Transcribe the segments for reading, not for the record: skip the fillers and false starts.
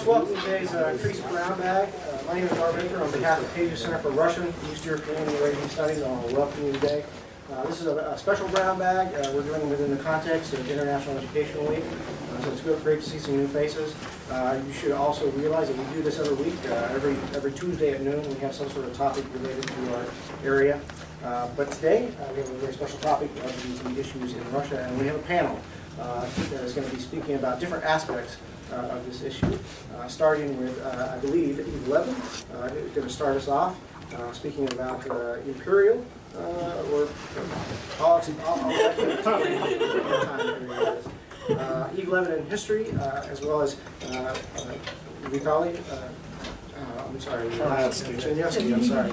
folks, welcome to today's Brownbag. My name is Arvinder on behalf of Pages Center for Russian, East European and Arabian Studies. I want to welcome you today. This is a special brown bag we're doing within the context of International Educational Week. So it's great to see some new faces. You should also realize that we do this every week. Every Tuesday at noon we have some sort of topic related to our area. But today we have a very special topic of LGBT issues in Russia, and we have a panel that is going to be speaking about different aspects of this issue, starting with, I believe, Levin, who's going to start us off, speaking about imperial or politics. Eve Levin in history, as well as Vitaly. I'm sorry, Chernetsky, I'm sorry.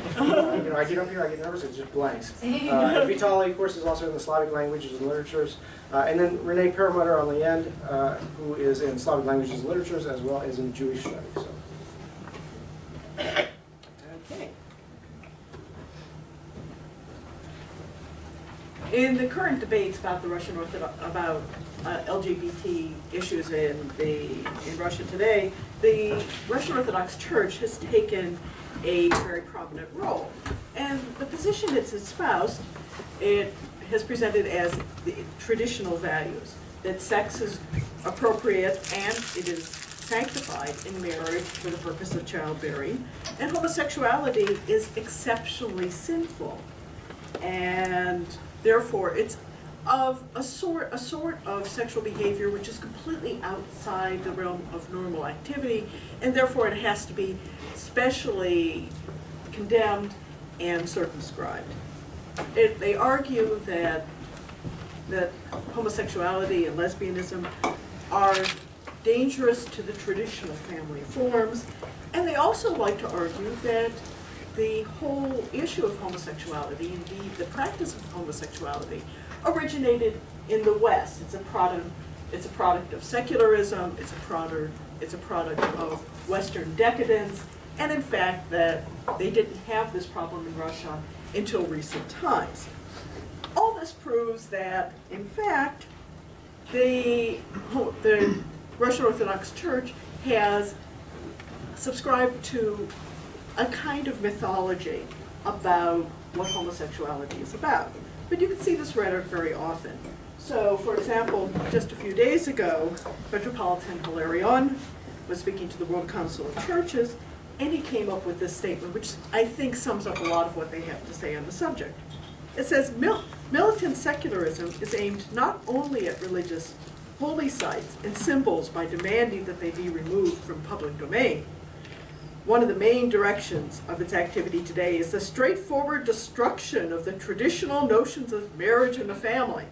I get up here, I get nervous, it just blanks. Vitaly, of course, is also in the Slavic languages and literatures. And then Renee Perelmutter on the end, who is in Slavic languages and literatures, as well as in Jewish studies. So. Okay. In the current debates about the Russian Orthodox, about LGBT issues in Russia today, the Russian Orthodox Church has taken a very prominent role. And the position it's espoused, it has presented as the traditional values, that sex is appropriate and it is sanctified in marriage for the purpose of childbearing, and homosexuality is exceptionally sinful. And therefore, it's of a sort of sexual behavior which is completely outside the realm of normal activity, and therefore it has to be specially condemned and circumscribed. They argue that homosexuality and lesbianism are dangerous to the traditional family forms, and they also like to argue that the whole issue of homosexuality, indeed the practice of homosexuality, originated in the West. It's a product of secularism. It's a product of Western decadence, and in fact that they didn't have this problem in Russia until recent times. All this proves that, in fact, the Russian Orthodox Church has subscribed to a kind of mythology about what homosexuality is about. But you can see this rhetoric very often. So, for example, just a few days ago, Metropolitan Hilarion was speaking to the World Council of Churches, and he came up with this statement, which I think sums up a lot of what they have to say on the subject. It says, militant secularism is aimed not only at religious holy sites and symbols by demanding that they be removed from public domain. One of the main directions of its activity today is the straightforward destruction of the traditional notions of marriage and the family.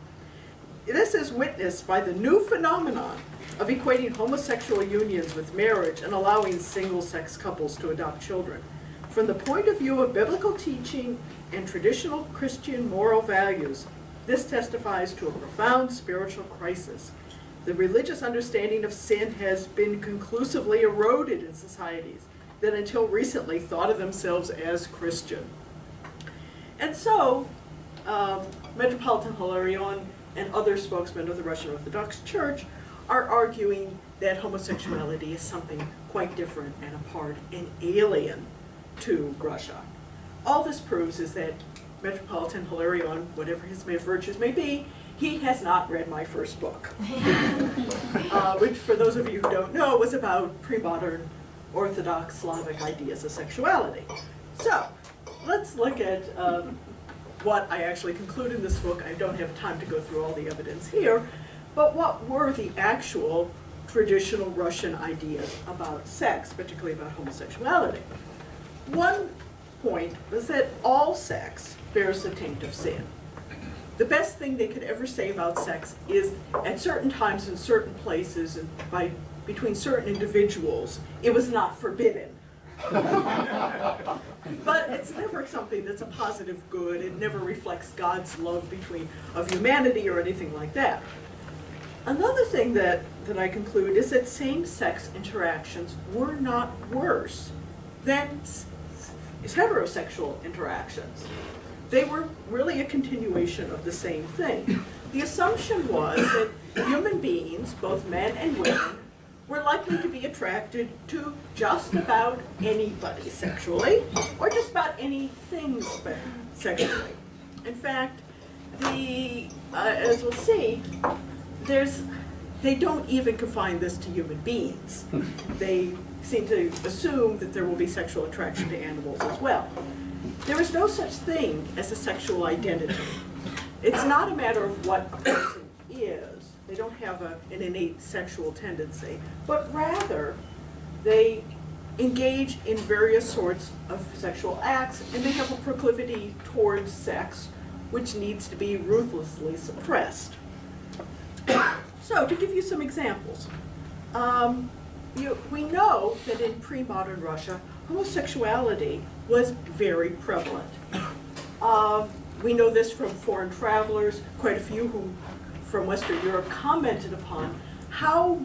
This is witnessed by the new phenomenon of equating homosexual unions with marriage and allowing single-sex couples to adopt children. From the point of view of biblical teaching and traditional Christian moral values, this testifies to a profound spiritual crisis. The religious understanding of sin has been conclusively eroded in societies that until recently thought of themselves as Christian. And so, Metropolitan Hilarion and other spokesmen of the Russian Orthodox Church are arguing that homosexuality is something quite different and apart and alien to Russia. All this proves is that Metropolitan Hilarion, whatever his virtues may be, he has not read my first book, which for those of you who don't know was about pre-modern Orthodox Slavic ideas of sexuality. So, let's look at what I actually conclude in this book. I don't have time to go through all the evidence here, but what were the actual traditional Russian ideas about sex, particularly about homosexuality? One point was that all sex bears the taint of sin. The best thing they could ever say about sex is at certain times in certain places and between certain individuals, it was not forbidden. But it's never something that's a positive good. It never reflects God's love of humanity or anything like that. Another thing that I conclude is that same-sex interactions were not worse than heterosexual interactions. They were really a continuation of the same thing. The assumption was that human beings, both men and women, were likely to be attracted to just about anybody sexually, or just about anything sexually. In fact, as we'll see, they don't even confine this to human beings. They seem to assume that there will be sexual attraction to animals as well. There is no such thing as a sexual identity. It's not a matter of what a person is. They don't have an innate sexual tendency, but rather they engage in various sorts of sexual acts, and they have a proclivity towards sex, which needs to be ruthlessly suppressed. So, to give you some examples, we know that in pre-modern Russia, homosexuality was very prevalent. We know this from foreign travelers. Quite a few who from Western Europe commented upon how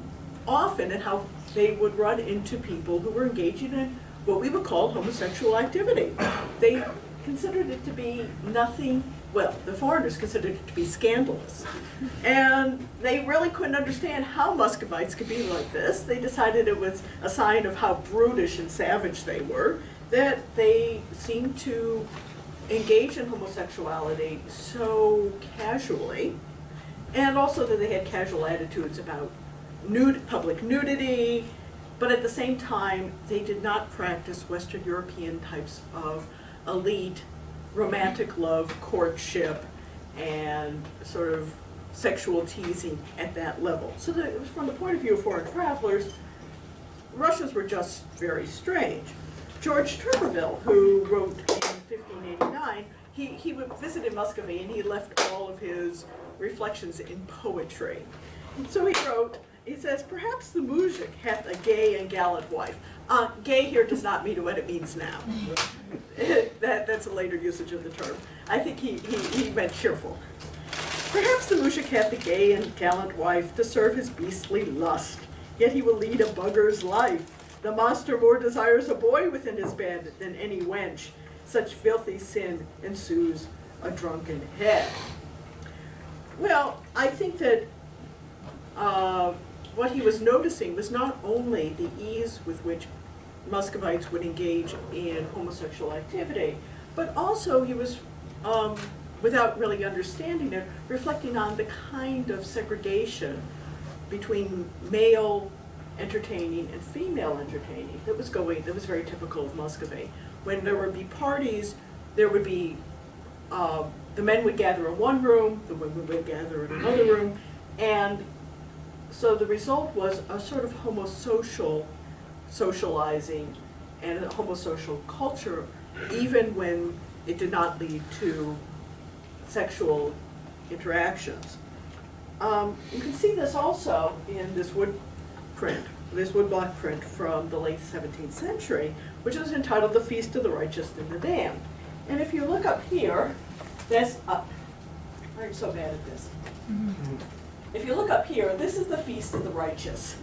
often and how they would run into people who were engaging in what we would call homosexual activity. They considered it to be nothing, well, the foreigners considered it to be scandalous. And they really couldn't understand how Muscovites could be like this. They decided it was a sign of how brutish and savage they were, that they seemed to engage in homosexuality so casually, and also that they had casual attitudes about public nudity, but at the same time, they did not practice Western European types of elite romantic love, courtship, and sort of sexual teasing at that level. So that it was from the point of view of foreign travelers, Russians were just very strange. George Turberville, who wrote in 1589, he visited Muscovy and he left all of his reflections in poetry. So he wrote, he says, perhaps the muzhik hath a gay and gallant wife. Gay here does not mean what it means now. That's a later usage of the term. I think he meant cheerful. Perhaps the muzhik hath a gay and gallant wife to serve his beastly lust, yet he will lead a bugger's life. The monster more desires a boy within his bed than any wench. Such filthy sin ensues a drunken head. Well, I think that what he was noticing was not only the ease with which Muscovites would engage in homosexual activity, but also he was, without really understanding it, reflecting on the kind of segregation between male entertaining and female entertaining that was very typical of Muscovy. When there would be parties, there would be, the men would gather in one room, the women would gather in another room, and so the result was a sort of socializing and a homosocial culture, even when it did not lead to sexual interactions. You can see this also in this woodblock print from the late 17th century, which is entitled The Feast of the Righteous and the Damned. And if you look up here, I'm so bad at this. If you look up here, this is the Feast of the Righteous.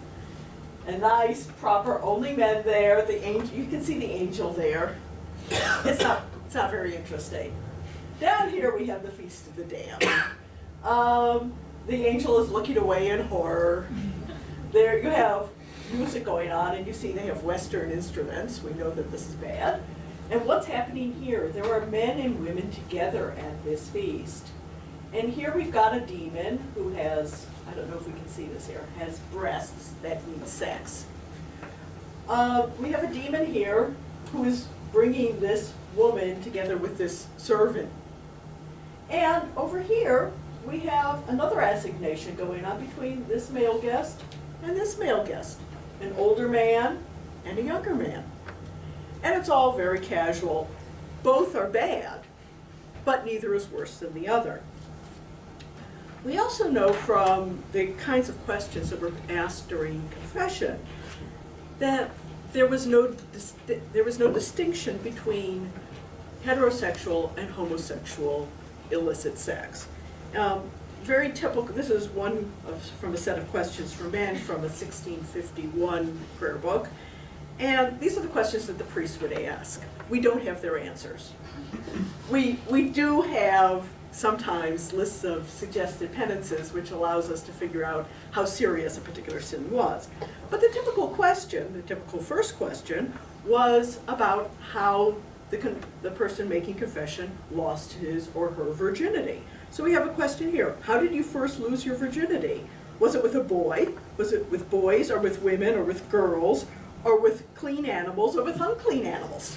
A nice, proper, only men there. The angel, you can see the angel there. It's not very interesting. Down here we have the Feast of the Damned. The angel is looking away in horror. There you have music going on, and you see they have Western instruments. We know that this is bad. And what's happening here? There are men and women together at this feast. And here we've got a demon who has, I don't know if we can see this here, has breasts that mean sex. We have a demon here who is bringing this woman together with this servant. And over here, we have another assignation going on between this male guest and this male guest, an older man and a younger man. And it's all very casual. Both are bad, but neither is worse than the other. We also know from the kinds of questions that were asked during confession that there was no distinction between heterosexual and homosexual illicit sex. Very typical, this is one from a set of questions for men from a 1651 prayer book. And these are the questions that the priests would ask. We don't have their answers. We do have sometimes lists of suggested penances, which allows us to figure out how serious a particular sin was. But the typical question, the typical first question, was about how the person making confession lost his or her virginity. So we have a question here. How did you first lose your virginity? Was it with a boy? Was it with boys, or with women, or with girls, or with clean animals, or with unclean animals?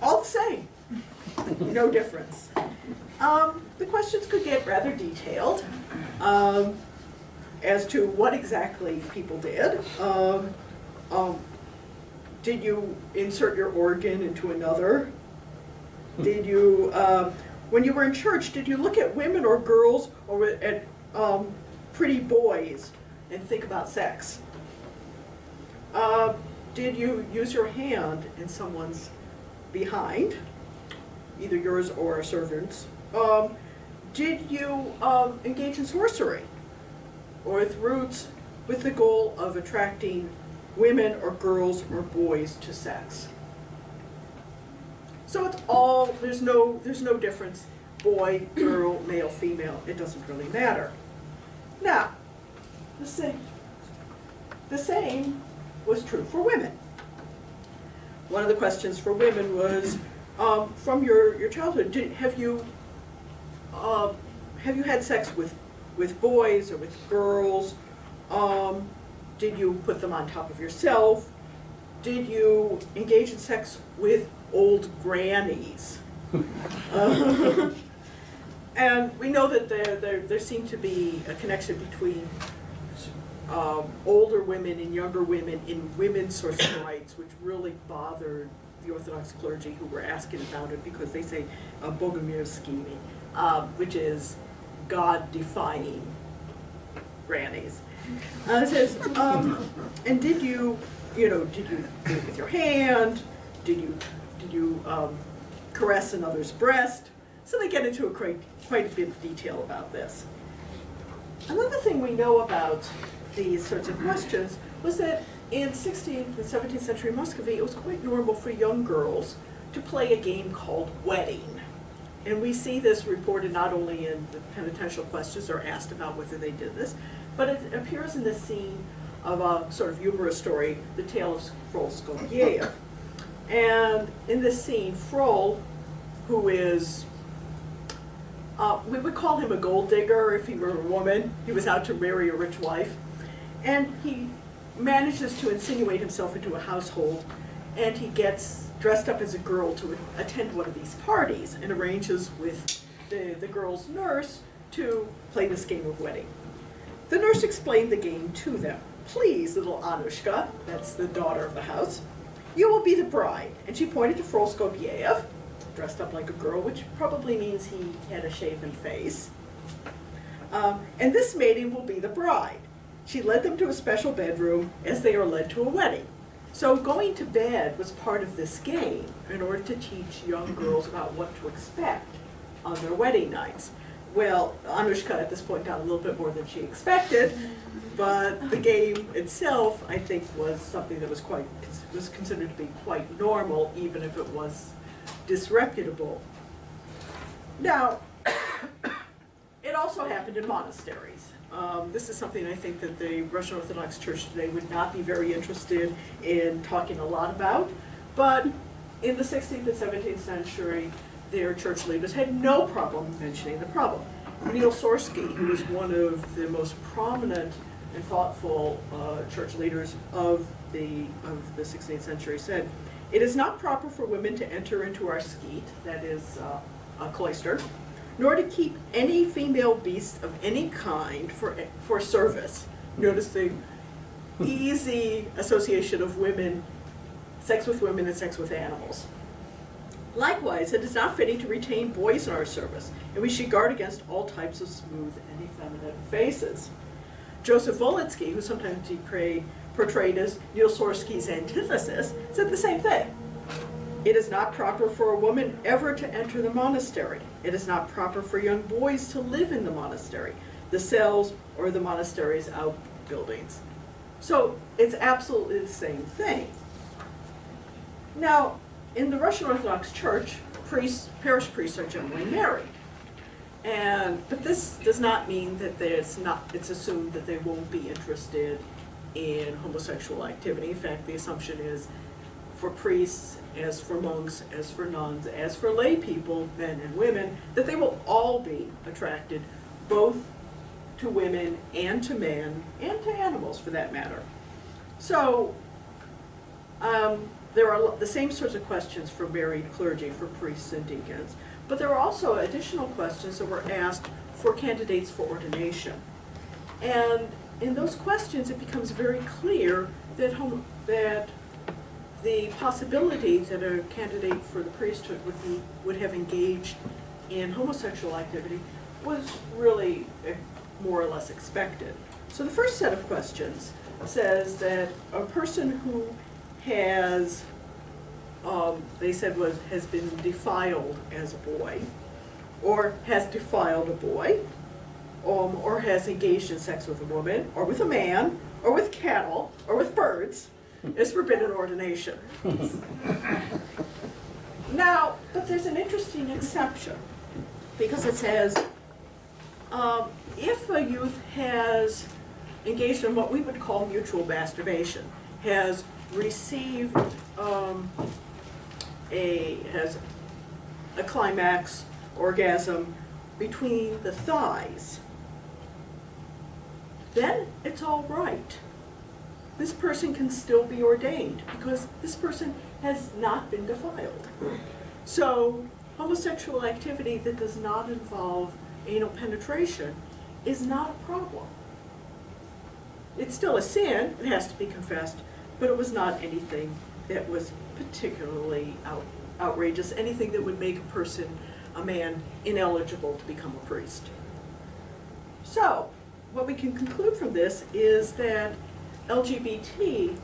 All the same. No difference. The questions could get rather detailed as to what exactly people did. Did you insert your organ into another? Did you, when you were in church, did you look at women or girls or at pretty boys and think about sex? Did you use your hand in someone's behind, either yours or a servant's? Did you engage in sorcery or with roots with the goal of attracting women or girls or boys to sex? So it's all, there's no difference, boy, girl, male, female, it doesn't really matter. Now, the same was true for women. One of the questions for women was, from your childhood, have you had sex with boys or with girls? Did you put them on top of yourself? Did you engage in sex with old grannies? And we know that there seemed to be a connection between older women and younger women in women's sorts of rights, which really bothered the Orthodox clergy who were asking about it, because they say Bogumirski, which is God-defying grannies. It says, and did you do it with your hand? Did you caress another's breast? So they get into quite a bit of detail about this. Another thing we know about these sorts of questions was that in 16th and 17th century Muscovy, it was quite normal for young girls to play a game called wedding. And we see this reported not only in the penitential questions or asked about whether they did this, but it appears in the scene of a sort of humorous story, The Tale of Frol Skobiev. And in this scene, Frol, who is, we would call him a gold digger if he were a woman. He was out to marry a rich wife. And he manages to insinuate himself into a household, and he gets dressed up as a girl to attend one of these parties and arranges with the girl's nurse to play this game of wedding. The nurse explained the game to them. Please, little Anushka, that's the daughter of the house, you will be the bride. And she pointed to Frol Skobiev, dressed up like a girl, which probably means he had a shaven face. And this maiden will be the bride. She led them to a special bedroom as they are led to a wedding. So going to bed was part of this game in order to teach young girls about what to expect on their wedding nights. Well, Anushka at this point got a little bit more than she expected, but the game itself, I think, was something that was considered to be quite normal, even if it was disreputable. Now, it also happened in monasteries. This is something I think that the Russian Orthodox Church today would not be very interested in talking a lot about, but in the 16th and 17th century, their church leaders had no problem mentioning the problem. Neil Sorsky, who was one of the most prominent and thoughtful church leaders of the 16th century, said, "It is not proper for women to enter into our skeet," that is a cloister, "nor to keep any female beast of any kind for service." Notice the easy association of women, sex with women and sex with animals. "Likewise, it is not fitting to retain boys in our service, and we should guard against all types of smooth and effeminate faces." Joseph Volitsky, who sometimes portrayed as Neil Sorsky's antithesis, said the same thing. "It is not proper for a woman ever to enter the monastery. It is not proper for young boys to live in the monastery, the cells, or the monastery's outbuildings." So it's absolutely the same thing. Now, in the Russian Orthodox Church, parish priests are generally married. But this does not mean that it's assumed that they won't be interested in homosexual activity. In fact, the assumption is for priests, as for monks, as for nuns, as for lay people, men and women, that they will all be attracted both to women and to men and to animals for that matter. So there are the same sorts of questions for married clergy, for priests and deacons, but there are also additional questions that were asked for candidates for ordination. And in those questions, it becomes very clear that the possibility that a candidate for the priesthood would have engaged in homosexual activity was really more or less expected. So the first set of questions says that a person who has, they said has been defiled as a boy, or has defiled a boy, or has engaged in sex with a woman, or with a man, or with cattle, or with birds, is forbidden ordination. Now, but there's an interesting exception, because it says, if a youth has engaged in what we would call mutual masturbation, has received has a climax orgasm between the thighs, then it's all right. This person can still be ordained because this person has not been defiled. So homosexual activity that does not involve anal penetration is not a problem. It's still a sin, it has to be confessed, but it was not anything that was particularly outrageous, anything that would make a man, ineligible to become a priest. So, what we can conclude from this is that LGBT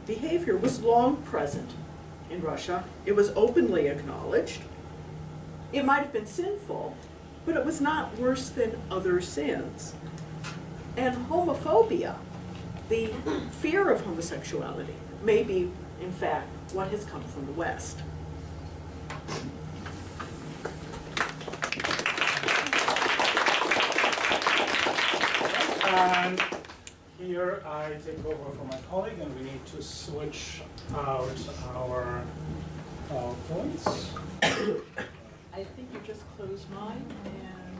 behavior was long present in Russia. It was openly acknowledged. It might have been sinful, but it was not worse than other sins. And homophobia, the fear of homosexuality, may be, in fact, what has come from the West. And here I take over from my colleague, and we need to switch out our points. I think you just close mine and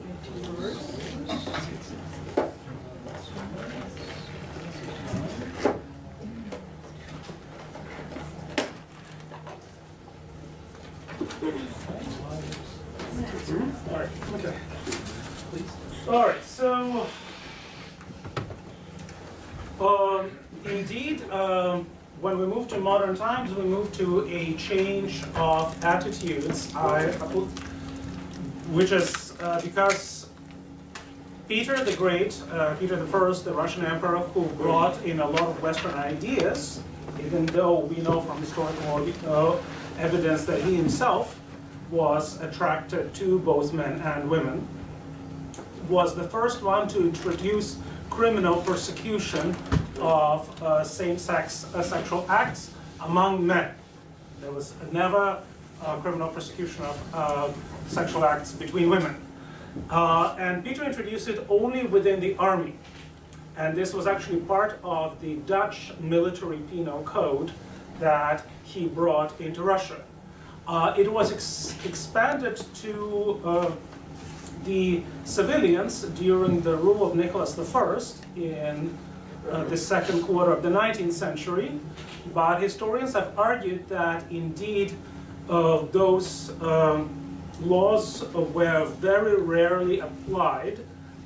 get to yours. All right. Okay. All right. So, indeed, when we move to modern times, we move to a change of attitudes. Which is because Peter the Great, Peter the First, the Russian emperor, who brought in a lot of Western ideas, even though we know from historical evidence that he himself was attracted to both men and women, was the first one to introduce criminal persecution of same-sex sexual acts among men. There was never criminal persecution of sexual acts between women. And Peter introduced it only within the army. And this was actually part of the Dutch military penal code that he brought into Russia. It was expanded to the civilians during the rule of Nicholas I in the second quarter of the 19th century, but historians have argued that indeed those laws were very rarely applied,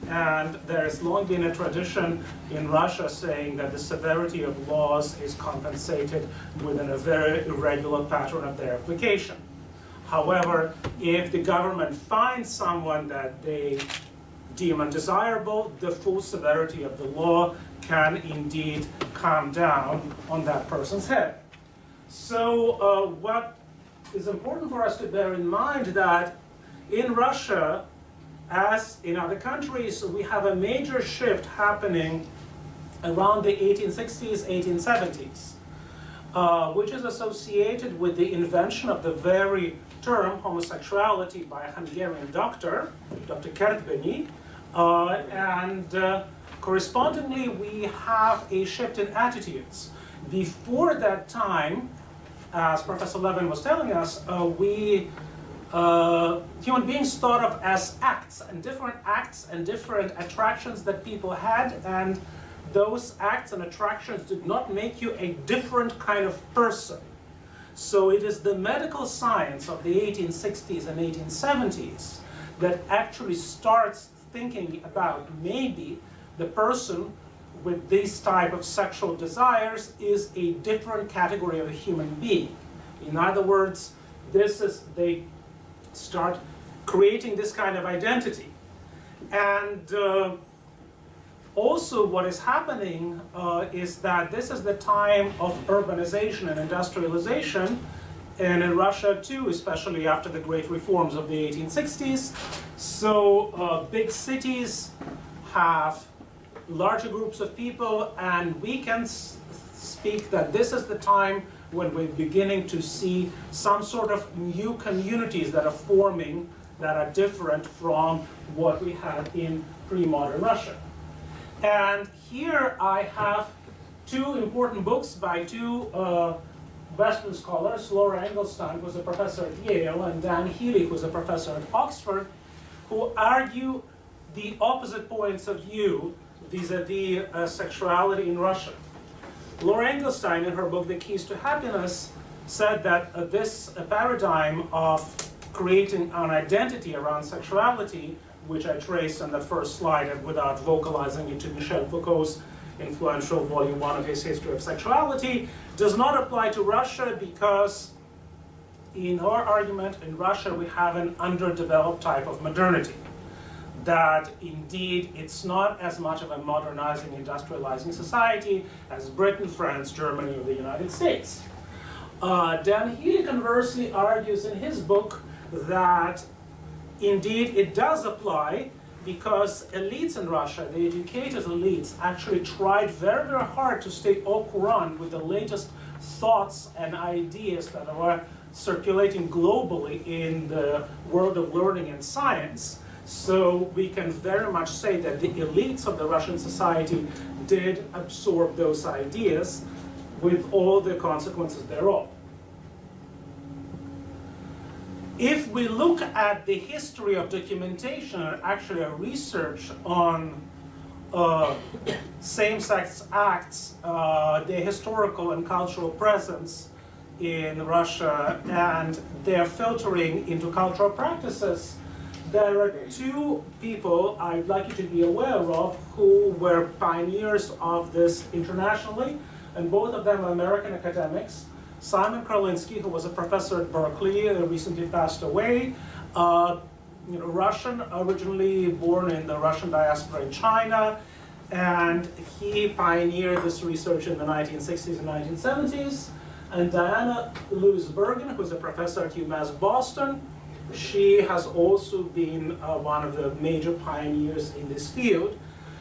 and there has long been a tradition in Russia saying that the severity of laws is compensated within a very irregular pattern of their application. However, if the government finds someone that they deem undesirable, the full severity of the law can indeed come down on that person's head. So what is important for us to bear in mind that in Russia, as in other countries, we have a major shift happening around the 1860s, 1870s. which is associated with the invention of the very term homosexuality by a Hungarian doctor, Dr. Chernetsky, and correspondingly we have a shift in attitudes. Before that time, as Professor Levin was telling us, human beings thought of as acts and different attractions that people had, and those acts and attractions did not make you a different kind of person. So it is the medical science of the 1860s and 1870s that actually starts thinking about maybe the person with these type of sexual desires is a different category of a human being. In other words, they start creating this kind of identity. And also what is happening is that this is the time of urbanization and industrialization, and in Russia too, especially after the great reforms of the 1860s. So big cities have larger groups of people, and we can speak that this is the time when we're beginning to see some sort of new communities that are forming that are different from what we had in pre-modern Russia. And here I have two important books by two Western scholars, Laura Engelstein, who was a professor at Yale, and Dan Healy, who was a professor at Oxford, who argue the opposite points of view vis-a-vis sexuality in Russia. Laura Engelstein, in her book, The Keys to Happiness, said that this paradigm of creating an identity around sexuality, which I traced on the first slide and without vocalizing it to Michel Foucault's influential volume 1 of his History of Sexuality, does not apply to Russia because, in her argument, in Russia we have an underdeveloped type of modernity. That indeed it's not as much of a modernizing, industrializing society as Britain, France, Germany, or the United States. Dan Healy conversely argues in his book that indeed it does apply because elites in Russia, the educated elites, actually tried very, very hard to stay au courant with the latest thoughts and ideas that were circulating globally in the world of learning and science. So we can very much say that the elites of the Russian society did absorb those ideas with all the consequences thereof. If we look at the history of documentation, actually a research on same-sex acts, their historical and cultural presence in Russia, and their filtering into cultural practices, there are two people I'd like you to be aware of who were pioneers of this internationally, and both of them are American academics. Simon Kralinski, who was a professor at Berkeley, recently passed away. Russian, originally born in the Russian diaspora in China, and he pioneered this research in the 1960s and 1970s. And Diana Lewis-Bergen, who's a professor at UMass Boston, she has also been one of the major pioneers in this field.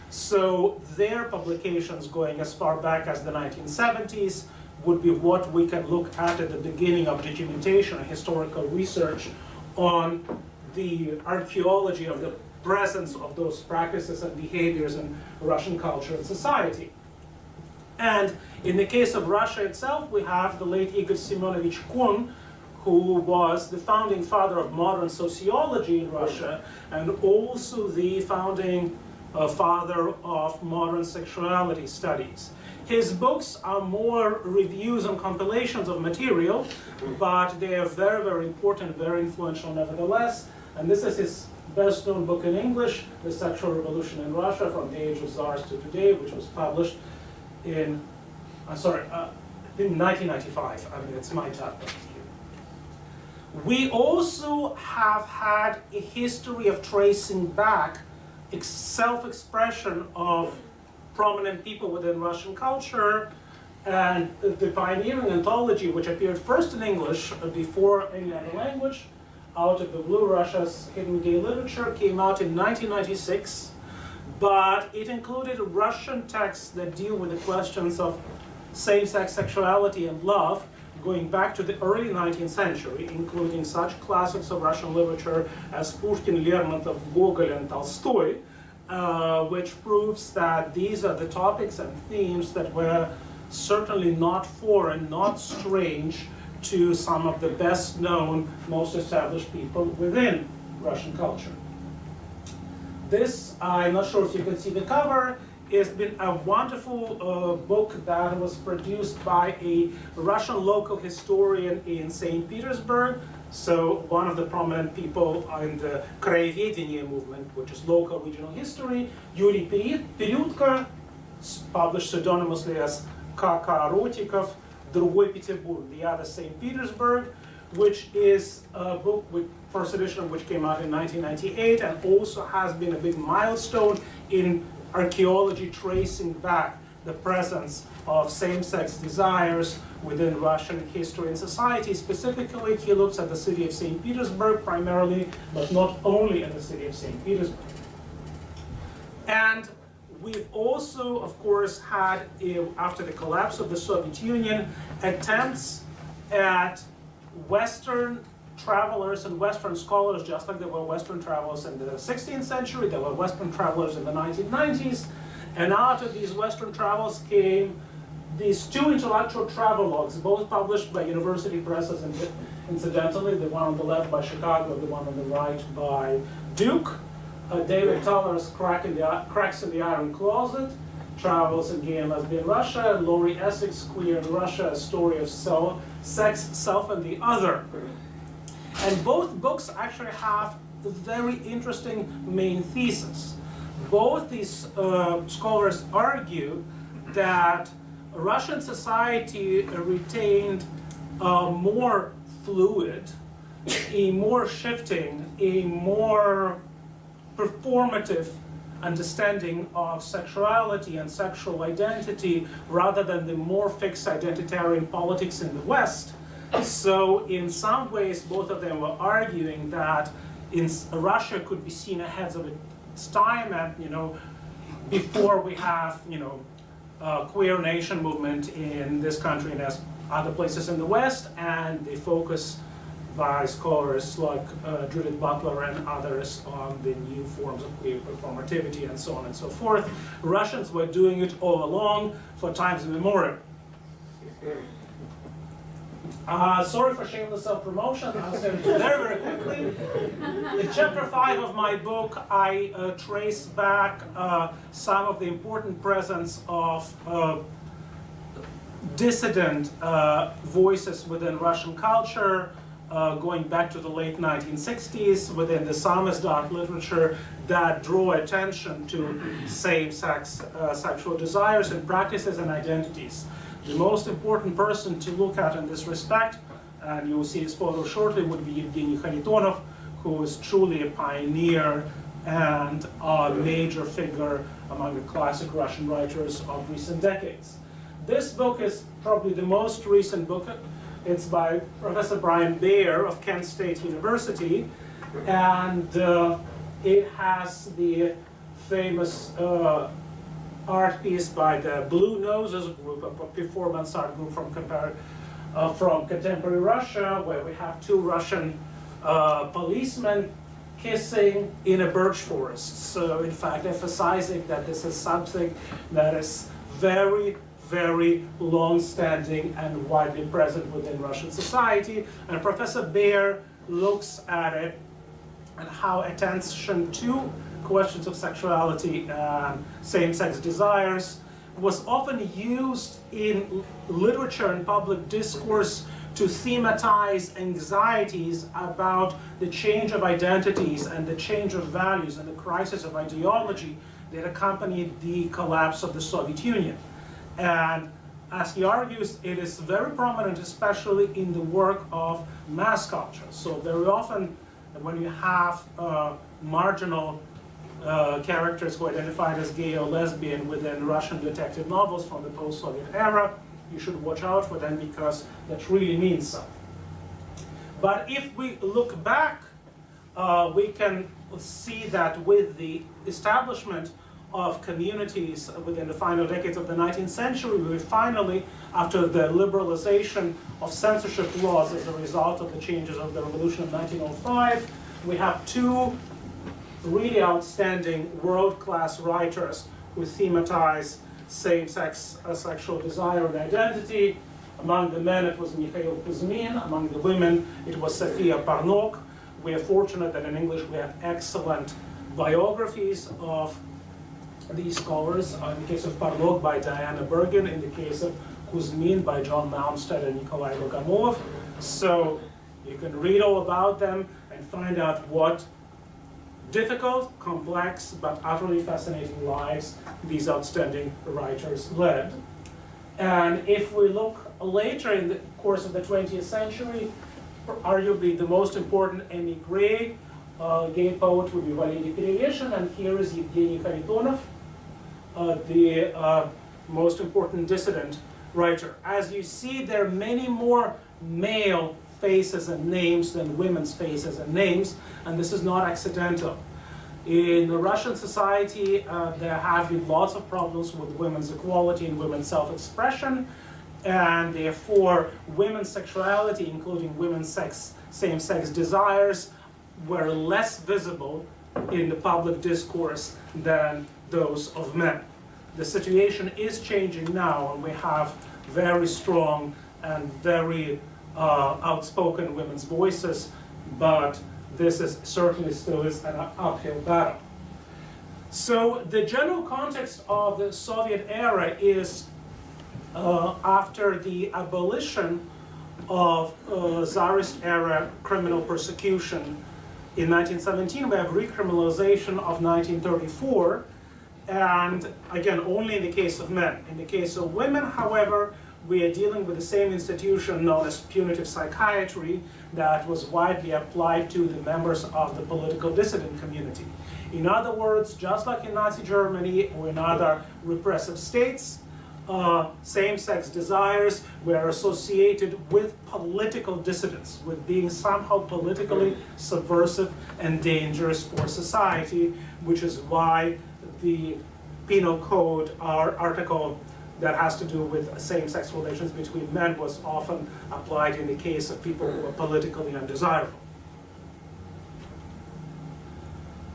So their publications going as far back as the 1970s would be what we can look at the beginning of documentation and historical research on the archaeology of the presence of those practices and behaviors in Russian culture and society. And in the case of Russia itself, we have the late Igor Simonovich Kun, who was the founding father of modern sociology in Russia, and also the founding father of modern sexuality studies. His books are more reviews and compilations of material, but they are very, very important, very influential nevertheless. And this is his best-known book in English, The Sexual Revolution in Russia, From the Age of Tsars to Today, which was published in, I think 1995. I mean, it's my type of. We also have had a history of tracing back self-expression of prominent people within Russian culture, and the pioneering anthology, which appeared first in English before any other language, Out of the Blue, Russia's Hidden Gay Literature, came out in 1996, but it included Russian texts that deal with the questions of same-sex sexuality and love going back to the early 19th century, including such classics of Russian literature as Pushkin, Lermontov, Gogol, and Tolstoy, which proves that these are the topics and themes that were certainly not foreign, not strange to some of the best known, most established people within Russian culture. This, I'm not sure if you can see the cover, has been a wonderful book that was produced by a Russian local historian in St. Petersburg. So one of the prominent people in the Krayevedenie movement, which is local regional history, Yuri Peryutka, published pseudonymously as K.K. Rotikov, Другой Петербург, the other St. Petersburg, which is a book with first edition of which came out in 1998 and also has been a big milestone in archaeology tracing back the presence of same-sex desires within Russian history and society. Specifically, he looks at the city of St. Petersburg primarily, but not only at the city of St. Petersburg. And we've also, of course, had, after the collapse of the Soviet Union, attempts at Western travelers and Western scholars, just like there were Western travelers in the 16th century, there were Western travelers in the 1990s, and out of these Western travels came these two intellectual travelogues, both published by university presses, and incidentally, the one on the left by Chicago, the one on the right by Duke. David Tuller's Cracks in the Iron Closet, Travels in Gay and Lesbian Russia, and Laurie Essex, Queer in Russia, A Story of Sex, Self, and the Other. And both books actually have a very interesting main thesis. Both these scholars argue that Russian society retained a more fluid, a more shifting, a more performative understanding of sexuality and sexual identity rather than the more fixed identitarian politics in the West. So in some ways, both of them were arguing that Russia could be seen ahead of its time, and before we have a queer nation movement in this country and as other places in the West, and the focus by scholars like Judith Butler and others on the new forms of queer performativity and so on and so forth. Russians were doing it all along for times immemorial. Sorry for shameless self-promotion. I'll say it very, very quickly. In chapter 5 of my book, I trace back some of the important presence of dissident voices within Russian culture, going back to the late 1960s within the samizdat literature that draw attention to same-sex sexual desires and practices and identities. The most important person to look at in this respect, and you will see his photo shortly, would be Evgeny Kharitonov, who is truly a pioneer and a major figure among the classic Russian writers of recent decades. This book is probably the most recent book. It's by Professor Brian Baer of Kent State University, and it has the famous art piece by the Blue Noses group, a performance art group from contemporary Russia, where we have two Russian policemen kissing in a birch forest. So in fact, emphasizing that this is something that is very, very long-standing and widely present within Russian society. And Professor Baer looks at it and how attention to questions of sexuality and same-sex desires was often used in literature and public discourse to thematize anxieties about the change of identities and the change of values and the crisis of ideology that accompanied the collapse of the Soviet Union. And as he argues, it is very prominent, especially in the work of mass culture. So very often, when you have marginal characters who are identified as gay or lesbian within Russian detective novels from the post-Soviet era, you should watch out for them because that really means something. But if we look back, we can see that with the establishment of communities within the final decades of the 19th century, we finally, after the liberalization of censorship laws as a result of the changes of the revolution of 1905, we have two really outstanding world-class writers who thematize same-sex sexual desire and identity. Among the men, it was Mikhail Kuzmin. Among the women, it was Sofia Parnok. We are fortunate that in English we have excellent biographies of these scholars. In the case of Parnok by Diana Bergen, in the case of Kuzmin by John Malmsted and Nikolai Bogomolov. So you can read all about them and find out what difficult, complex, but utterly fascinating lives these outstanding writers led. And if we look later in the course of the 20th century, arguably the most important émigré gay poet would be Vitaly Chernetsky, and here is Evgeny Kharitonov, the most important dissident writer. As you see, there are many more male faces and names than women's faces and names, and this is not accidental. In the Russian society, there have been lots of problems with women's equality and women's self-expression, and therefore women's sexuality, including women's same-sex desires, were less visible in the public discourse than those of men. The situation is changing now, and we have very strong and very outspoken women's voices, but this is certainly still is an uphill battle. So the general context of the Soviet era is after the abolition of Tsarist era criminal persecution in 1917, we have recriminalization of 1934, and again, only in the case of men. In the case of women, however, we are dealing with the same institution known as punitive psychiatry that was widely applied to the members of the political dissident community. In other words, just like in Nazi Germany or in other repressive states, same-sex desires were associated with political dissidence, with being somehow politically subversive and dangerous for society, which is why the Penal Code article that has to do with same-sex relations between men was often applied in the case of people who are politically undesirable.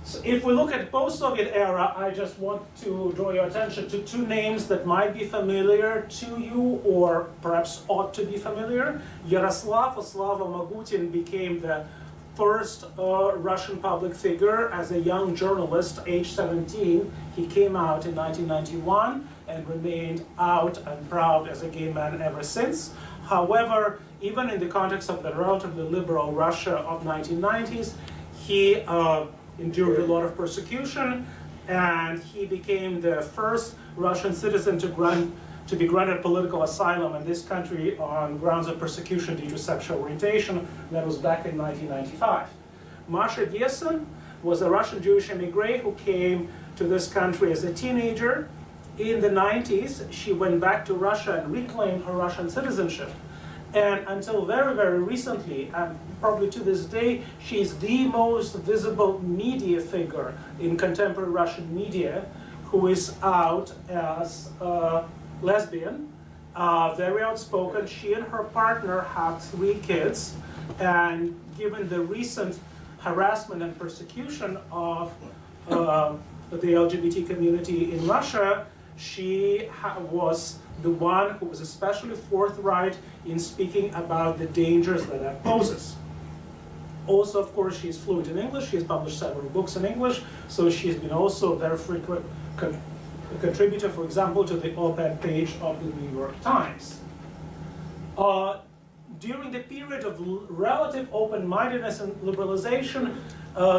So if we look at post-Soviet era, I just want to draw your attention to two names that might be familiar to you or perhaps ought to be familiar. Yaroslav or Slava Magutin became the first Russian public figure as a young journalist, age 17. He came out in 1991 and remained out and proud as a gay man ever since. However, even in the context of the relatively liberal Russia of 1990s, he endured a lot of persecution, and he became the first Russian citizen to be granted political asylum in this country on grounds of persecution due to sexual orientation. That was back in 1995. Masha Gessen was a Russian Jewish immigrant who came to this country as a teenager. In the 90s, she went back to Russia and reclaimed her Russian citizenship. And until very, very recently, and probably to this day, she's the most visible media figure in contemporary Russian media who is out as a lesbian, very outspoken. She and her partner have 3 kids, and given the recent harassment and persecution of the LGBT community in Russia, she was the one who was especially forthright in speaking about the dangers that that poses. Also, of course, she's fluent in English. She's published several books in English, so she's been also a very frequent contributor, for example, to the op-ed page of the New York Times. During the period of relative open-mindedness and liberalization,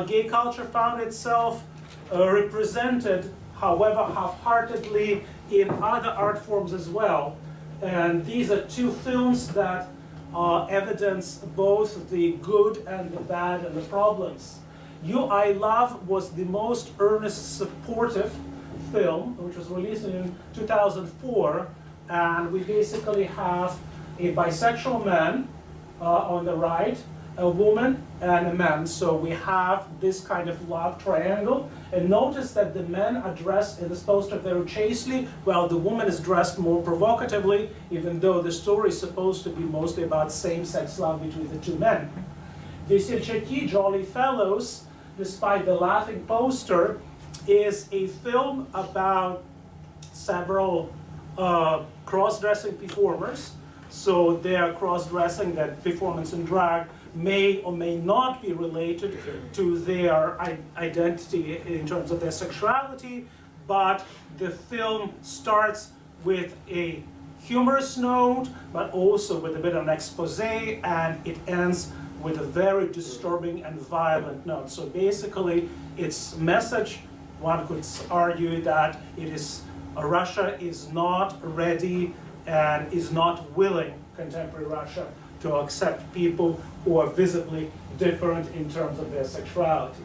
gay culture found itself represented, however half-heartedly, in other art forms as well. And these are 2 films that evidence both the good and the bad and the problems. You, I Love was the most earnest supportive film, which was released in 2004, and we basically have a bisexual man on the right a woman and a man. So we have this kind of love triangle. And notice that the men are dressed in this poster very chastely, while the woman is dressed more provocatively, even though the story is supposed to be mostly about same-sex love between the two men. Veselchaki, Jolly Fellows, despite the laughing poster, is a film about several cross-dressing performers. So they are cross-dressing, that performance in drag may or may not be related to their identity in terms of their sexuality, but the film starts with a humorous note, but also with a bit of an expose, and it ends with a very disturbing and violent note. So basically, its message, one could argue that it is Russia is not ready and is not willing, contemporary Russia, to accept people who are visibly different in terms of their sexuality.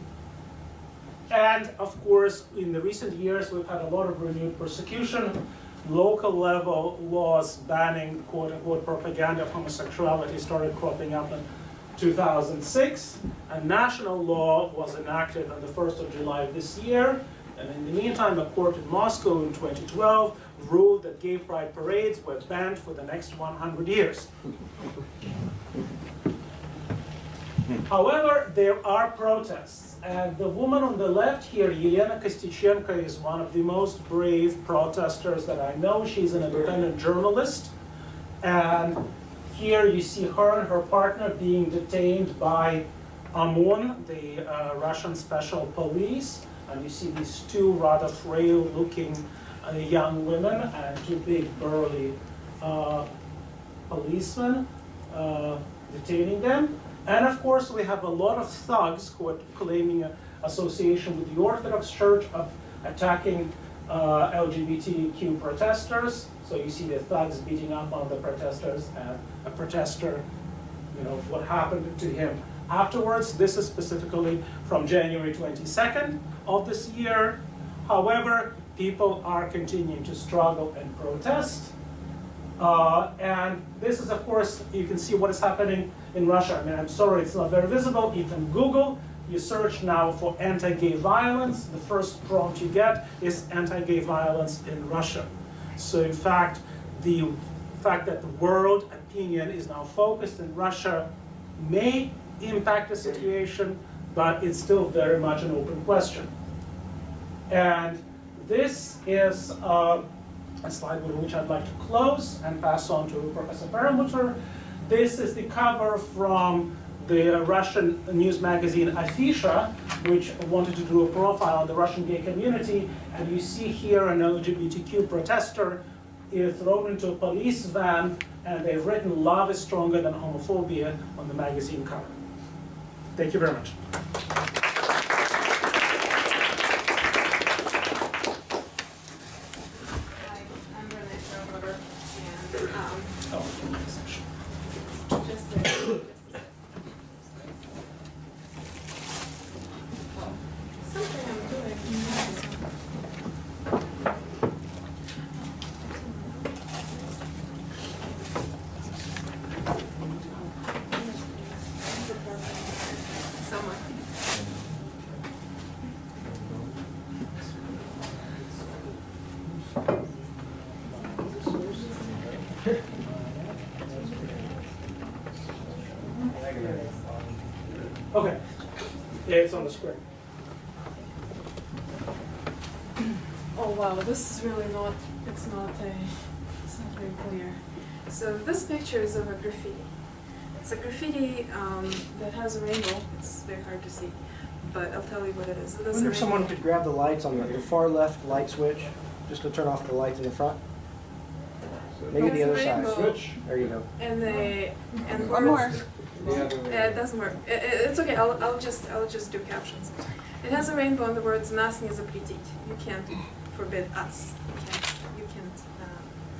And of course, in the recent years, we've had a lot of renewed persecution. Local level laws banning quote-unquote propaganda of homosexuality started cropping up in 2006. A national law was enacted on the 1st of July of this year. And in the meantime, a court in Moscow in 2012 ruled that gay pride parades were banned for the next 100 years. However, there are protests. And the woman on the left here, Yelena Kostichenko, is one of the most brave protesters that I know. She's an independent journalist. And here you see her and her partner being detained by OMON, the Russian special police. And you see these two rather frail-looking young women and two big burly policemen detaining them. And of course, we have a lot of thugs who are claiming an association with the Orthodox Church of attacking LGBTQ protesters. So you see the thugs beating up on the protesters, and a protester, what happened to him afterwards. This is specifically from January 22nd of this year. However, people are continuing to struggle and protest. And this is, of course, you can see what is happening in Russia. I mean, I'm sorry, it's not very visible. You can Google, you search now for anti-gay violence. The first prompt you get is anti-gay violence in Russia. So in fact, the fact that the world opinion is now focused in Russia may impact the situation, but it's still very much an open question. And this is a slide with which I'd like to close and pass on to Professor Perelmutter. This is the cover from the Russian news magazine Afisha, which wanted to do a profile on the Russian gay community. And you see here an LGBTQ protester is thrown into a police van, and they've written "Love is stronger than homophobia" on the magazine cover. Thank you very much. Hi, I'm Renee Perelmutter, and just something I'm doing. Someone. Okay, yeah, it's on the screen. Oh wow, this is really not, it's not very clear. So this picture is of a graffiti. It's a graffiti that has a rainbow. It's very hard to see, but I'll tell you what it is. I wonder if someone could grab the lights on the far left light switch, just to turn off the lights in the front. Maybe the other side. Switch. There you go. And One more. It doesn't work. It's okay. I'll just do captions. It has a rainbow and the words "Нас не запретить." You can't forbid us. You can't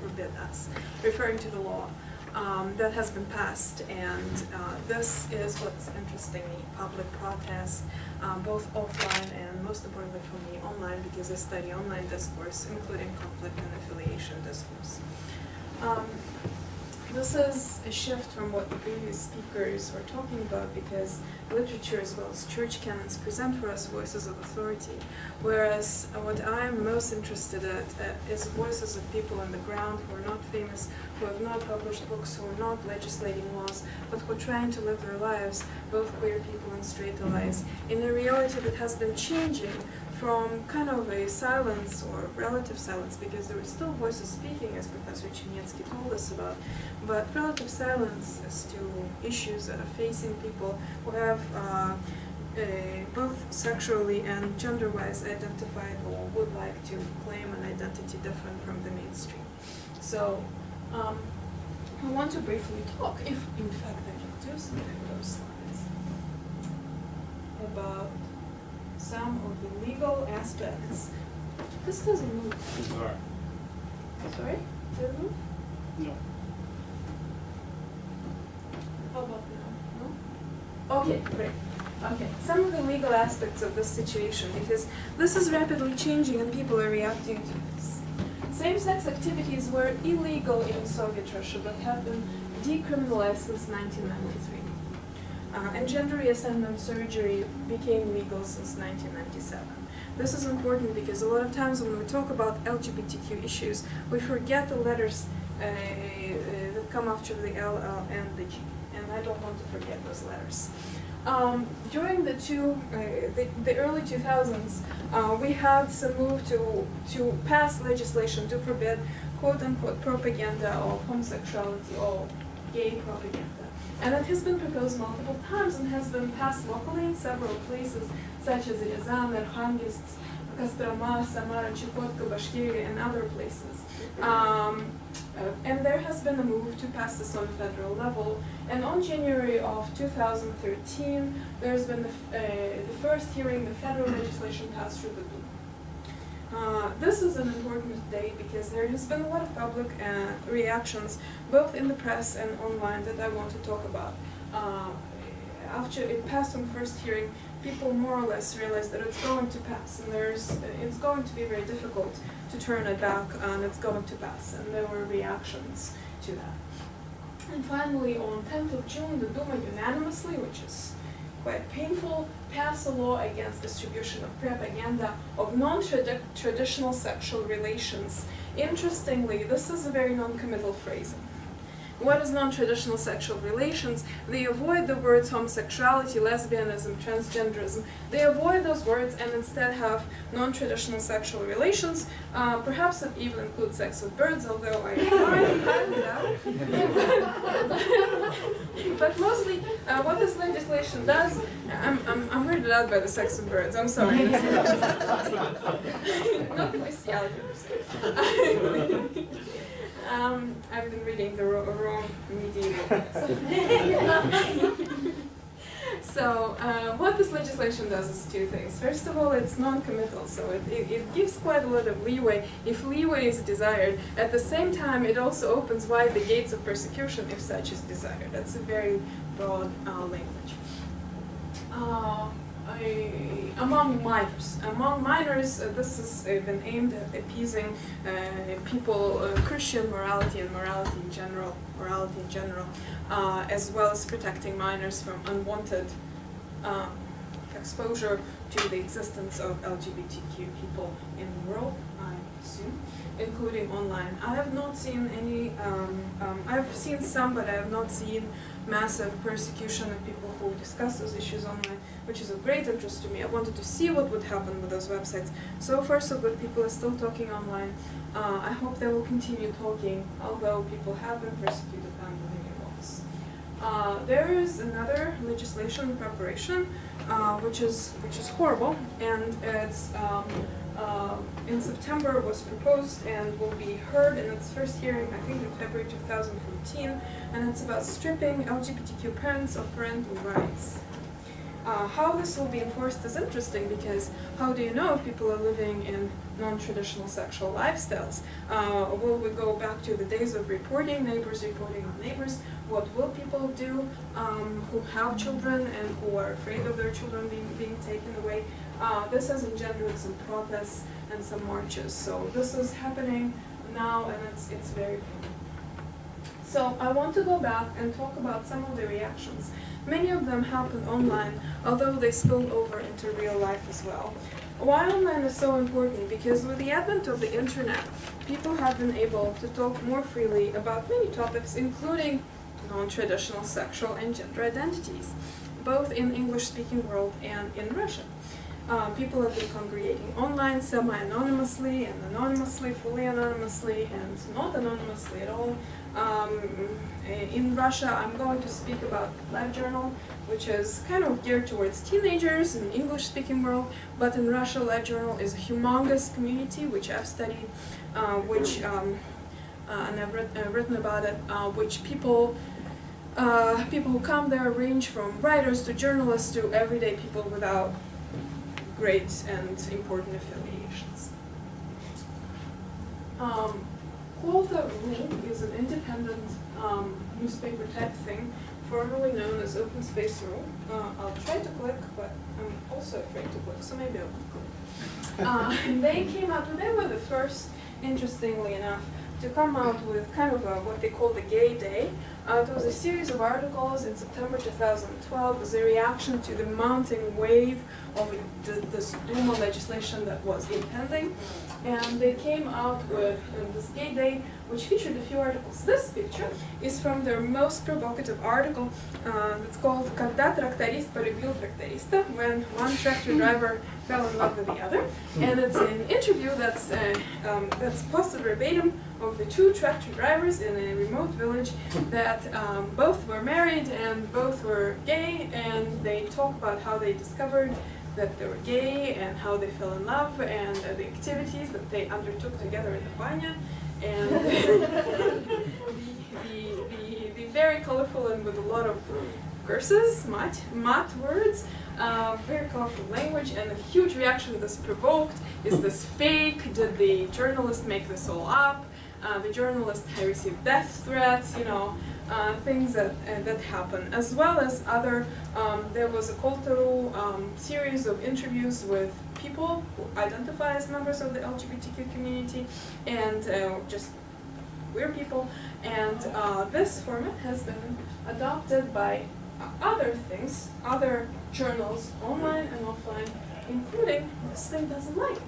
forbid us, referring to the law that has been passed. And this is what's interesting me: public protest, both offline and most importantly for me online, because I study online discourse, including conflict and affiliation discourse. this is a shift from what the previous speakers were talking about, because literature as well as church canons present for us voices of authority, whereas what I'm most interested in is voices of people on the ground who are not famous, who have not published books, who are not legislating laws, but who are trying to live their lives, both queer people and straight allies, in a reality that has been changing from kind of a silence or relative silence, because there are still voices speaking, as Professor Chernetsky told us about, but relative silence as to issues that are facing people who have both sexually and gender-wise identified or would like to claim an identity different from the mainstream. So I want to briefly talk, if in fact I can do something with those slides, about some of the legal aspects. This doesn't move. Sorry? Did it move? No. How about now? No? Okay, great. Okay, some of the legal aspects of this situation, because this is rapidly changing and people are reacting to this. Same-sex activities were illegal in Soviet Russia, but have been decriminalized since 1993. And gender reassignment surgery became legal since 1997. This is important because a lot of times when we talk about LGBTQ issues, we forget the letters that come after the L, L, and the G, and I don't want to forget those letters. During the early 2000s, we had some move to pass legislation to forbid quote-unquote propaganda of homosexuality or gay propaganda. And it has been proposed multiple times and has been passed locally in several places, such as Ryazan, Arkhangelsk, Kostroma, Samara, Chukotka, Bashkiria, and other places. And there has been a move to pass this on a federal level. And on January of 2013, there's been the first hearing, the federal legislation passed through the Duma. This is an important day because there has been a lot of public reactions, both in the press and online, that I want to talk about. After it passed on first hearing, people more or less realized that it's going to pass, and it's going to be very difficult to turn it back, and it's going to pass, and there were reactions to that. And finally, on 10th of June, the Duma unanimously, which is quite painful, passed a law against distribution of propaganda of non-traditional sexual relations. Interestingly, this is a very non-committal phrasing. What is non-traditional sexual relations? They avoid the words homosexuality, lesbianism, transgenderism. They avoid those words and instead have non-traditional sexual relations. Perhaps it even includes sex with birds, although I highly doubt. But mostly, what this legislation does, I'm weirded out by the sex with birds. I'm sorry. Not the bestiality. I've been reading the wrong medieval. So what this legislation does is two things. First of all, it's non-committal, so it gives quite a lot of leeway if leeway is desired. At the same time, it also opens wide the gates of persecution if such is desired. That's a very broad language. Among minors, this has been aimed at appeasing people, Christian morality and morality in general, as well as protecting minors from unwanted exposure to the existence of LGBTQ people in the world, I assume, including online. I have not seen any, I've seen some, but I have not seen massive persecution of people who discuss those issues online, which is of great interest to me. I wanted to see what would happen with those websites. So far, so good. People are still talking online. I hope they will continue talking, although people have been persecuted under the new laws. There is another legislation in preparation, which is horrible, and it's in September was proposed and will be heard in its first hearing, I think in February 2014, and it's about stripping LGBTQ parents of parental rights. How this will be enforced is interesting because how do you know if people are living in non-traditional sexual lifestyles? Will we go back to the days of reporting on neighbors? What will people do who have children and who are afraid of their children being taken away? This has engendered some protests and some marches. So this is happening now, and it's very painful. So I want to go back and talk about some of the reactions. Many of them happen online, although they spill over into real life as well. Why online is so important? Because with the advent of the internet, people have been able to talk more freely about many topics, including non-traditional sexual and gender identities, both in English-speaking world and in Russian. People have been congregating online, semi-anonymously and anonymously, fully anonymously, and not anonymously at all. In Russia, I'm going to speak about LiveJournal, which is kind of geared towards teenagers in the English-speaking world, but in Russia, LiveJournal is a humongous community, which I've studied, and I've written about it, which people who come there range from writers to journalists to everyday people without great and important affiliations. Qualta.ru is an independent newspaper type thing, formerly known as Open Space Rule. I'll try to click, but I'm also afraid to click, so maybe I'll click. And they came out, and they were the first, interestingly enough, to come out with kind of what they call the Gay Day. It was a series of articles in September 2012 as a reaction to the mounting wave of this Duma legislation that was impending. And they came out with this Gay Day, which featured a few articles. This picture is from their most provocative article. It's called "Когда тракторист полюбил тракториста," when one tractor driver fell in love with the other. And it's an interview that's posted verbatim of the two tractor drivers in a remote village that both were married and both were gay, and they talk about how they discovered that they were gay and how they fell in love and the activities that they undertook together in the banya, and the very colorful and with a lot of curses, mat words, very colorful language, and a huge reaction this provoked. Is this fake? Did the journalist make this all up? The journalist had received death threats, things that happen, as well as other. There was a Qualta.ru series of interviews with people who identify as members of the LGBTQ community and just queer people, and this format has been adopted by other journals, online and offline, including this thing doesn't like it.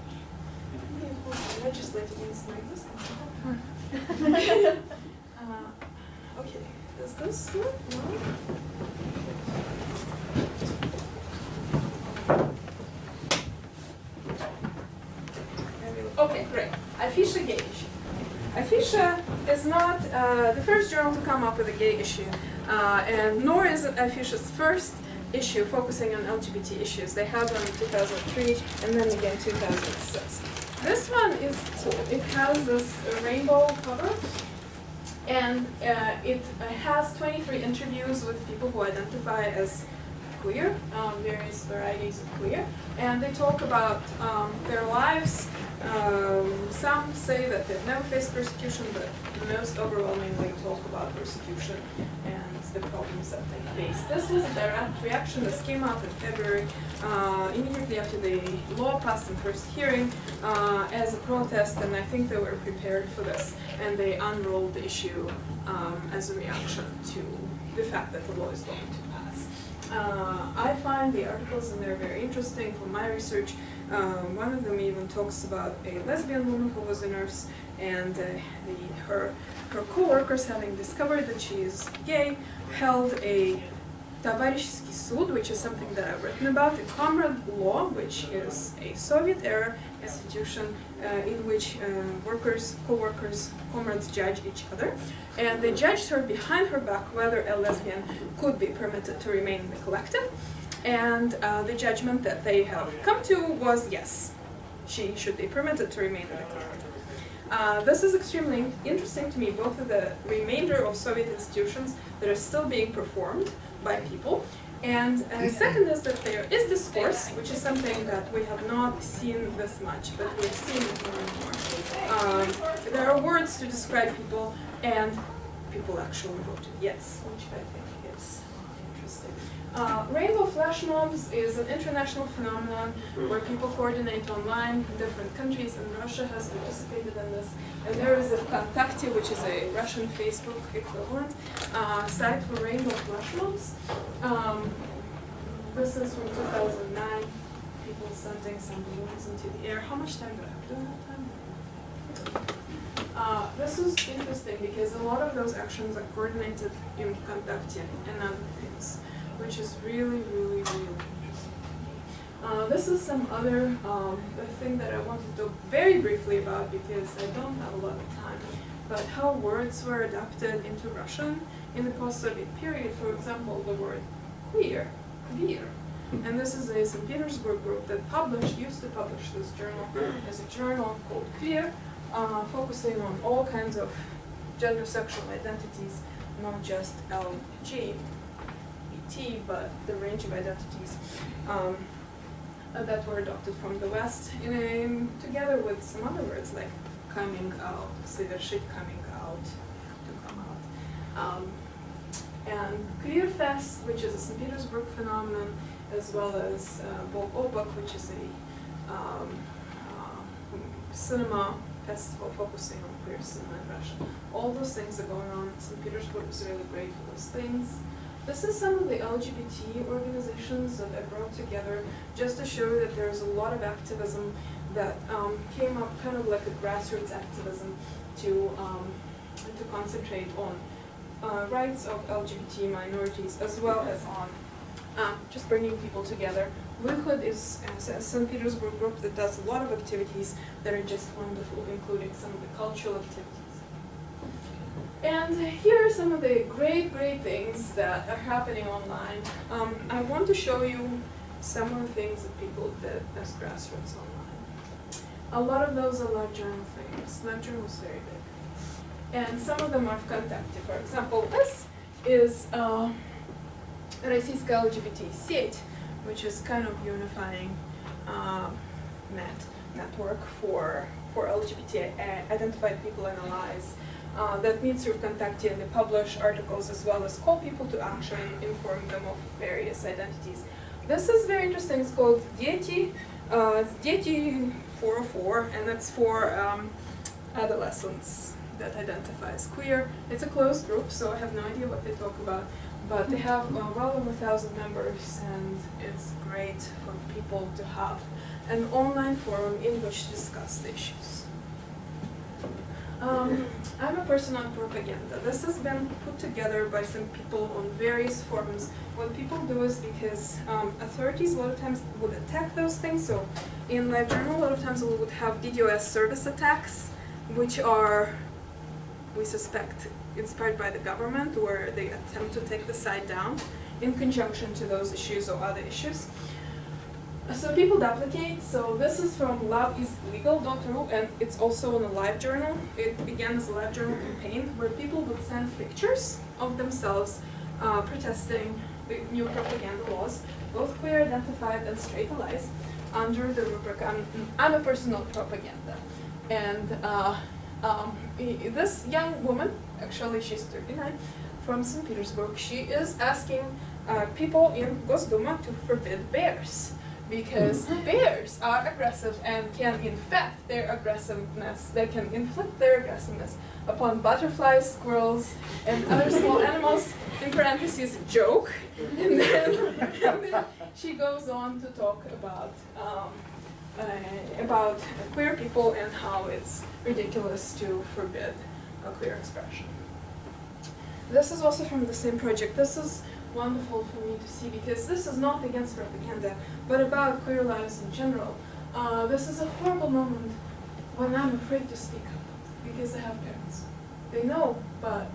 Maybe it was legislated against my existence. Okay, does this work? No? Okay, great. Afisha gay issue. Afisha is not the first journal to come up with a gay issue, and nor is it Afisha's first issue focusing on LGBT issues. They had one in 2003 and then again 2006. This one is cool. It has this rainbow cover, and it has 23 interviews with people who identify as queer, various varieties of queer, and they talk about their lives. Some say that they've never faced persecution, but most overwhelmingly talk about persecution and the problems that they face. This was a direct reaction. This came out in February, immediately after the law passed in first hearing, as a protest, and I think they were prepared for this, and they unrolled the issue as a reaction to the fact that the law is going to pass. I find the articles in there very interesting from my research. One of them even talks about a lesbian woman who was a nurse, and her co-workers, having discovered that she is gay, held a Товарищеский суд, which is something that I've written about, the comrade law, which is a Soviet-era institution in which co-workers, comrades judge each other. And they judged her behind her back whether a lesbian could be permitted to remain in the collective. And the judgment that they have come to was yes, she should be permitted to remain in the collective. This is extremely interesting to me, both of the remainder of Soviet institutions that are still being performed by people. And second is that there is discourse, which is something that we have not seen this much, but we've seen it more and more. There are words to describe people, and people actually voted yes, which I think is interesting. Rainbow Flash flash mobs is an international phenomenon where people coordinate online in different countries, and Russia has participated in this. And there is a Vkontakte, which is a Russian Facebook equivalent site for rainbow flash mobs. This is from 2009. People sending some balloons into the air. How much time do I have? Do I have time? This is interesting because a lot of those actions are coordinated in Vkontakte and other things, which is really, really, really interesting. This is some other thing that I wanted to talk very briefly about because I don't have a lot of time, but how words were adapted into Russian in the post-Soviet period. For example, the word queer. And this is a St. Petersburg group that used to publish this journal as a journal called Queer, focusing on all kinds of gender sexual identities, not just LGBT, but the range of identities that were adopted from the West, together with some other words like coming out, совершить coming out, to come out. And Queer Fest, which is a St. Petersburg phenomenon, as well as Obak, which is a cinema festival focusing on queer cinema in Russia. All those things are going on. St. Petersburg is really great for those things. This is some of the LGBT organizations that I brought together just to show that there's a lot of activism that came up, kind of like a grassroots activism to concentrate on rights of LGBT minorities, as well as on just bringing people together. Wychod is a St. Petersburg group that does a lot of activities that are just wonderful, including some of the cultural activities. And here are some of the great, great things that are happening online. I want to show you some of the things that people did as grassroots online. A lot of those are LiveJournal things. LiveJournal is very big. And some of them are Vkontakte. For example, this is Российская LGBT сеть, which is kind of unifying network for LGBT identified people and allies that meets through Vkontakte, and they publish articles as well as call people to action, inform them of various identities. This is very interesting. It's called Дети. It's Дети 404, and it's for adolescents that identify as queer. It's a closed group, so I have no idea what they talk about. But they have well over 1,000 members, and it's great for people to have an online forum in which to discuss the issues. I'm a person on propaganda. This has been put together by some people on various forums. What people do is because authorities a lot of times would attack those things. So in LiveJournal, a lot of times we would have DDoS service attacks, which are, we suspect, inspired by the government, where they attempt to take the site down in conjunction to those issues or other issues. So people duplicate. So this is from loveislegal.ru, and it's on a LiveJournal. It began as a LiveJournal campaign where people would send pictures of themselves protesting the new propaganda laws, both queer identified and straight allies, under the rubric I'm a person on propaganda. And this young woman, actually she's 39, from St. Petersburg, she is asking people in Gosduma to forbid bears, because bears are aggressive and can infect their aggressiveness. They can inflict their aggressiveness upon butterflies, squirrels, and other small animals, in parentheses, joke. And then she goes on to talk about queer people and how it's ridiculous to forbid a queer expression. This is also from the same project. This is wonderful for me to see because this is not against propaganda, but about queer lives in general. This is a horrible moment when I'm afraid to speak up because I have parents. They know, but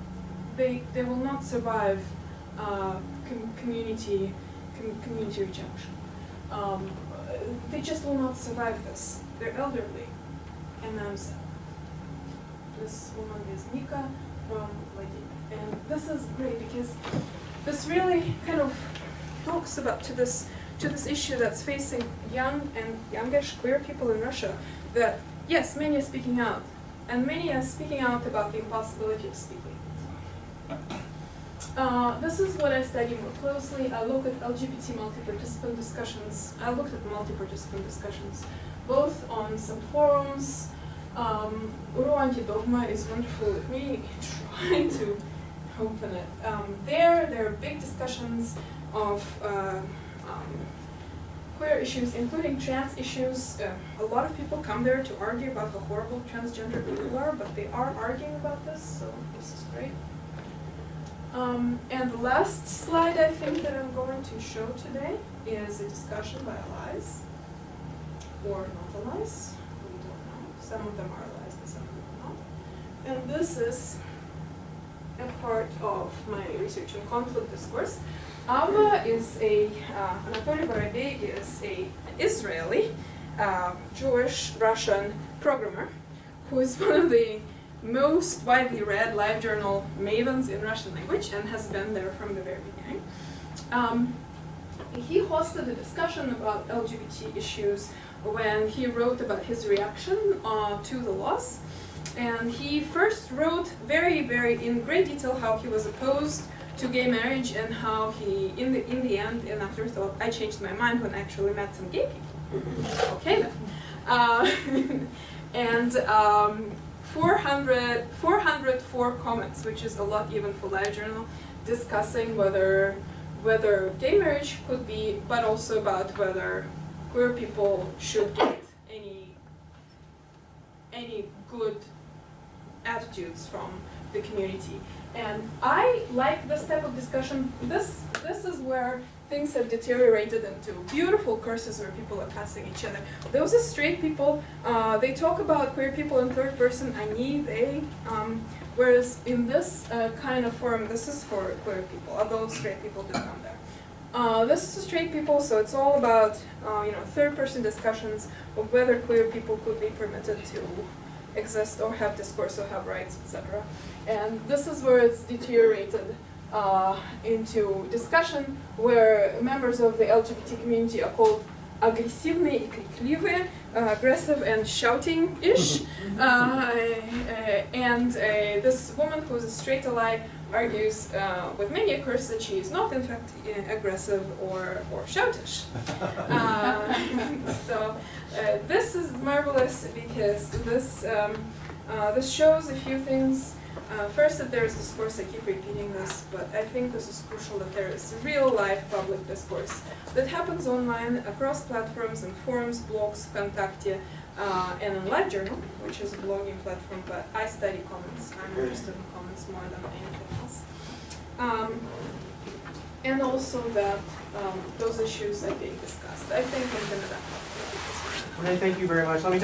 they will not survive community rejection. They just will not survive this. They're elderly, and I'm sad. This woman is Nika from Levin, and this is great because this really kind of talks about to this issue that's facing young and youngish queer people in Russia. That yes, many are speaking out, and many are speaking out about the impossibility of speaking. This is what I study more closely. I look at LGBT multi-participant discussions. I looked at multi-participant discussions, both on some forums. Uru Anti-Dogma is wonderful. Let me try to open it. There are big discussions of queer issues, including trans issues. A lot of people come there to argue about how horrible transgender people are, but they are arguing about this, so this is great. And the last slide I think that I'm going to show today is a discussion by allies, or not allies, we don't know. Some of them are allies and some of them are not. And this is a part of my research in conflict discourse. Ava is Anatoly Brownbag is an Israeli, Jewish Russian programmer who is one of the most widely read live journal mavens in Russian language and has been there from the very beginning. He hosted a discussion about LGBT issues when he wrote about his reaction to the laws. And he first wrote very, very in great detail how he was opposed to gay marriage and how he, in the end, and afterthought, I changed my mind when I actually met some gay people. Okay then. And 404 comments, which is a lot even for LiveJournal, discussing whether gay marriage could be, but also about whether queer people should get any good attitudes from the community. And I like this type of discussion. This is where things have deteriorated into beautiful curses where people are cussing each other. Those are straight people. They talk about queer people in third person, I, they. Whereas in this kind of forum, this is for queer people, although straight people do come there. This is straight people, so it's all about third person discussions of whether queer people could be permitted to exist or have discourse or have rights, etc. And this is where it's deteriorated into discussion where members of the LGBT community are called aggressivные и крикливые, aggressive and shouting-ish. And this woman who is a straight ally argues with many a curse that she is not in fact aggressive or shoutish. So this is marvelous because this shows a few things. First, that there is discourse, I keep repeating this, but I think this is crucial that there is real life public discourse that happens online across platforms and forums, blogs, Vkontakte, and in LiveJournal, which is a blogging platform, but I study comments. I'm interested in comments more than anything else. And also that those issues are being discussed. I think I'm going to wrap up. Renee, thank you very much. Let me